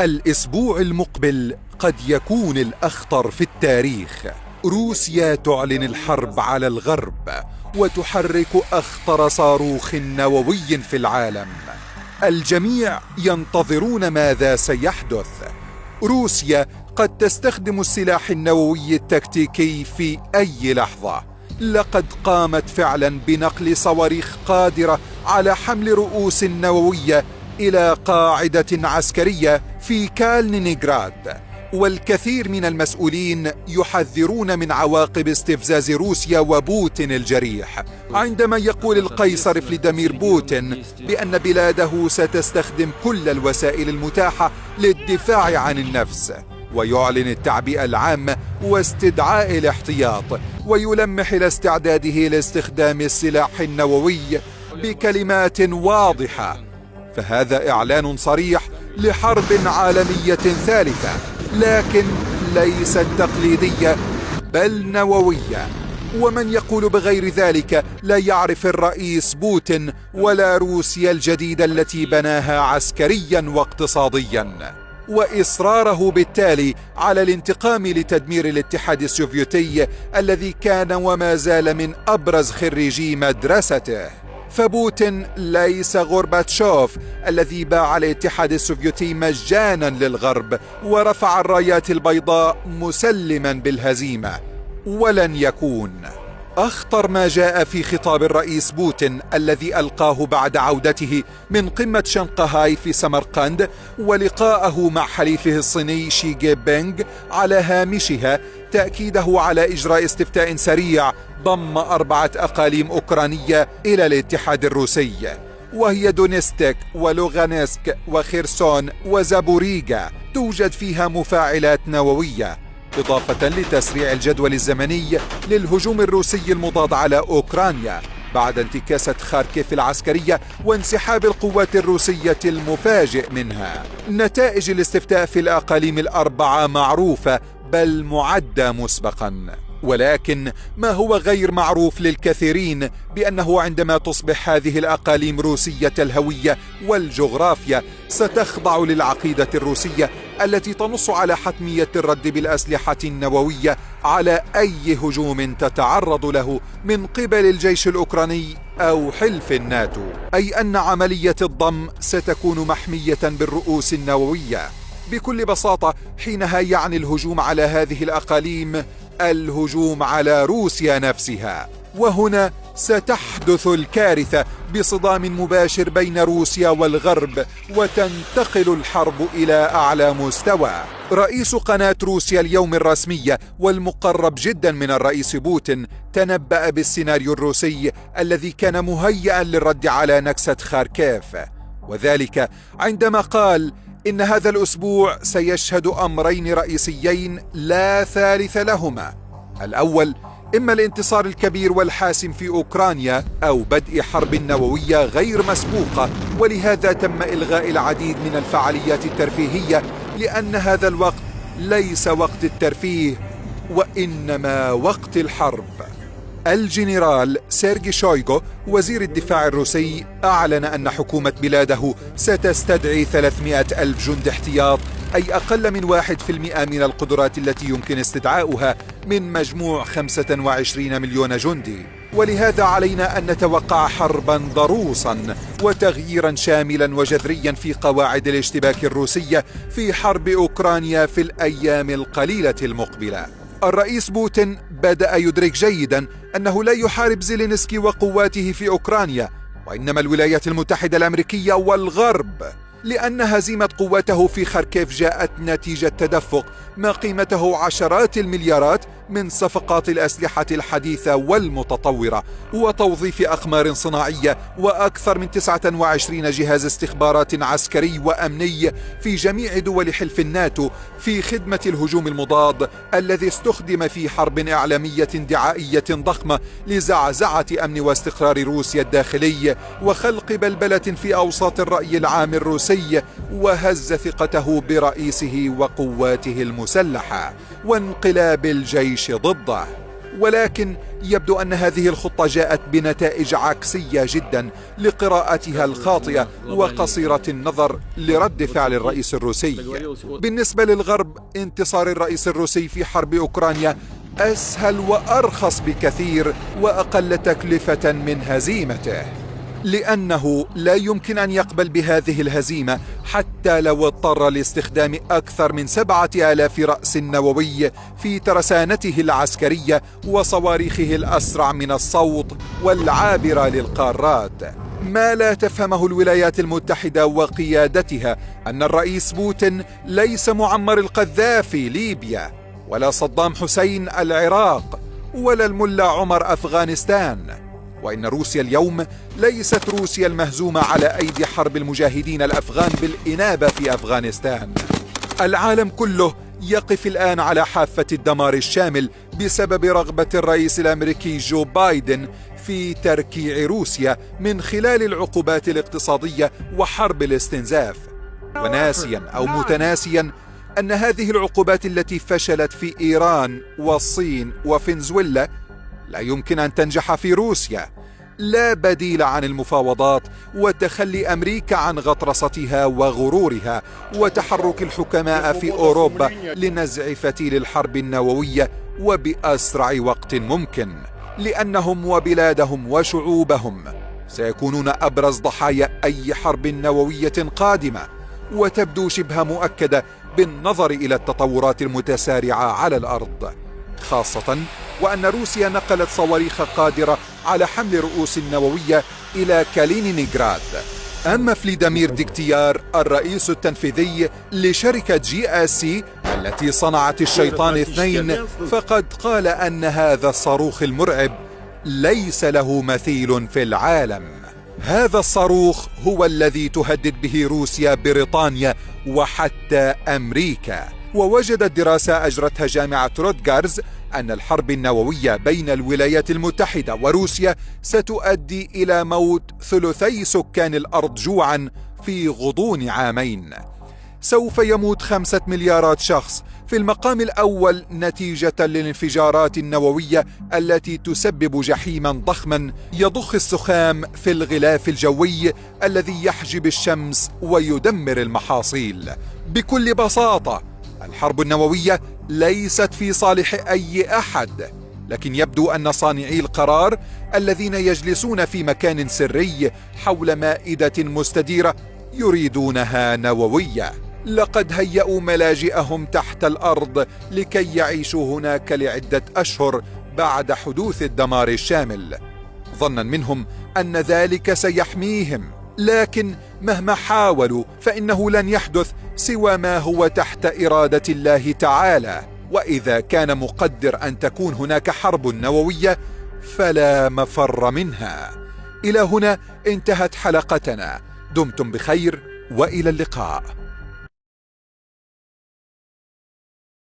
الأسبوع المقبل قد يكون الأخطر في التاريخ. روسيا تعلن الحرب على الغرب وتحرك أخطر صاروخ نووي في العالم. الجميع ينتظرون ماذا سيحدث. روسيا قد تستخدم السلاح النووي التكتيكي في أي لحظة. لقد قامت فعلا بنقل صواريخ قادرة على حمل رؤوس نووية إلى قاعدة عسكرية في كالينينغراد، والكثير من المسؤولين يحذرون من عواقب استفزاز روسيا وبوتين الجريح، عندما يقول القيصر فلاديمير بوتين بأن بلاده ستستخدم كل الوسائل المتاحة للدفاع عن النفس، ويعلن التعبئة العامة واستدعاء الاحتياط، ويلمح إلى استعداده لاستخدام السلاح النووي بكلمات واضحة. فهذا إعلان صريح لحرب عالمية ثالثة، لكن ليست تقليدية بل نووية. ومن يقول بغير ذلك لا يعرف الرئيس بوتين ولا روسيا الجديدة التي بناها عسكريا واقتصاديا. وإصراره بالتالي على الانتقام لتدمير الاتحاد السوفيتي الذي كان وما زال من أبرز خريجي مدرسته. فبوتين ليس غورباتشوف الذي باع الاتحاد السوفيتي مجانا للغرب ورفع الرايات البيضاء مسلما بالهزيمة، ولن يكون. أخطر ما جاء في خطاب الرئيس بوتين الذي ألقاه بعد عودته من قمة شنغهاي في سمرقند ولقاءه مع حليفه الصيني شي جي بينغ على هامشها، تأكيده على إجراء استفتاء سريع ضم 4 أقاليم أوكرانية إلى الاتحاد الروسي، وهي دونيستك ولوغانسك وخيرسون وزابوريغا، توجد فيها مفاعلات نووية، إضافة لتسريع الجدول الزمني للهجوم الروسي المضاد على أوكرانيا بعد انتكاسة خاركيف العسكرية وانسحاب القوات الروسية المفاجئ منها. نتائج الاستفتاء في الأقاليم ال4 معروفة بل معدة مسبقا، ولكن ما هو غير معروف للكثيرين بأنه عندما تصبح هذه الأقاليم روسية الهوية والجغرافيا ستخضع للعقيدة الروسية التي تنص على حتمية الرد بالأسلحة النووية على أي هجوم تتعرض له من قبل الجيش الأوكراني أو حلف الناتو، أي أن عملية الضم ستكون محمية بالرؤوس النووية. بكل بساطة حينها يعني الهجوم على هذه الأقاليم الهجوم على روسيا نفسها، وهنا ستحدث الكارثة بصدام مباشر بين روسيا والغرب وتنتقل الحرب إلى أعلى مستوى. رئيس قناة روسيا اليوم الرسمية والمقرب جدا من الرئيس بوتين تنبأ بالسيناريو الروسي الذي كان مهيئا للرد على نكسة خاركيف، وذلك عندما قال إن هذا الأسبوع سيشهد أمرين رئيسيين لا ثالث لهما. الأول إما الانتصار الكبير والحاسم في أوكرانيا أو بدء حرب نووية غير مسبوقة، ولهذا تم إلغاء العديد من الفعاليات الترفيهية، لأن هذا الوقت ليس وقت الترفيه وإنما وقت الحرب. الجنرال سيرجي شويغو وزير الدفاع الروسي أعلن أن حكومة بلاده ستستدعي 300 ألف جند احتياط، أي أقل من 1% من القدرات التي يمكن استدعاؤها من مجموع 25 مليون جندي. ولهذا علينا أن نتوقع حربا ضروسا وتغييرا شاملا وجذريا في قواعد الاشتباك الروسية في حرب أوكرانيا في الأيام القليلة المقبلة. الرئيس بوتين بدأ يدرك جيدا أنه لا يحارب زيلينسكي وقواته في أوكرانيا، وإنما الولايات المتحدة الأمريكية والغرب، لأن هزيمة قواته في خاركيف جاءت نتيجة تدفق ما قيمته عشرات المليارات من صفقات الأسلحة الحديثة والمتطورة وتوظيف أقمار صناعية وأكثر من 29 جهاز استخبارات عسكري وأمني في جميع دول حلف الناتو في خدمة الهجوم المضاد الذي استخدم في حرب إعلامية دعائية ضخمة لزعزعة أمن واستقرار روسيا الداخلي وخلق بلبلة في أوساط الرأي العام الروسي وهز ثقته برئيسه وقواته المسلحة وانقلاب الجيش ضده. ولكن يبدو أن هذه الخطة جاءت بنتائج عكسية جدا لقراءتها الخاطئة وقصيرة النظر لرد فعل الرئيس الروسي. بالنسبة للغرب، انتصار الرئيس الروسي في حرب أوكرانيا أسهل وأرخص بكثير وأقل تكلفة من هزيمته، لأنه لا يمكن أن يقبل بهذه الهزيمة حتى لو اضطر لاستخدام أكثر من 7000 رأس نووي في ترسانته العسكرية وصواريخه الأسرع من الصوت والعابرة للقارات. ما لا تفهمه الولايات المتحدة وقيادتها أن الرئيس بوتين ليس معمر القذافي ليبيا، ولا صدام حسين العراق، ولا الملا عمر أفغانستان، وإن روسيا اليوم ليست روسيا المهزومة على أيدي حرب المجاهدين الأفغان بالإنابة في أفغانستان. العالم كله يقف الآن على حافة الدمار الشامل بسبب رغبة الرئيس الأمريكي جو بايدن في تركيع روسيا من خلال العقوبات الاقتصادية وحرب الاستنزاف، وناسيا أو متناسيا أن هذه العقوبات التي فشلت في إيران والصين وفنزويلا لا يمكن أن تنجح في روسيا. لا بديل عن المفاوضات وتخلي أمريكا عن غطرستها وغرورها وتحرك الحكماء في أوروبا لنزع فتيل الحرب النووية وبأسرع وقت ممكن، لأنهم وبلادهم وشعوبهم سيكونون أبرز ضحايا أي حرب نووية قادمة، وتبدو شبه مؤكدة بالنظر إلى التطورات المتسارعة على الأرض، خاصة وأن روسيا نقلت صواريخ قادرة على حمل رؤوس نووية إلى كالينينغراد. أما فلاديمير ديكتيار الرئيس التنفيذي لشركة GSC التي صنعت الشيطان 2 فقد قال أن هذا الصاروخ المرعب ليس له مثيل في العالم. هذا الصاروخ هو الذي تهدد به روسيا بريطانيا وحتى أمريكا. ووجدت دراسة أجرتها جامعة رودغارز أن الحرب النووية بين الولايات المتحدة وروسيا ستؤدي إلى موت ثلثي سكان الأرض جوعا في غضون عامين. سوف يموت 5 مليارات شخص في المقام الأول نتيجة للانفجارات النووية التي تسبب جحيما ضخما يضخ السخام في الغلاف الجوي الذي يحجب الشمس ويدمر المحاصيل. بكل بساطة الحرب النووية ليست في صالح أي أحد، لكن يبدو أن صانعي القرار الذين يجلسون في مكان سري حول مائدة مستديرة يريدونها نووية. لقد هيئوا ملاجئهم تحت الأرض لكي يعيشوا هناك لعدة أشهر بعد حدوث الدمار الشامل، ظنا منهم أن ذلك سيحميهم، لكن مهما حاولوا فإنه لن يحدث سوى ما هو تحت إرادة الله تعالى. وإذا كان مقدر أن تكون هناك حرب نووية فلا مفر منها. إلى هنا انتهت حلقتنا، دمتم بخير وإلى اللقاء.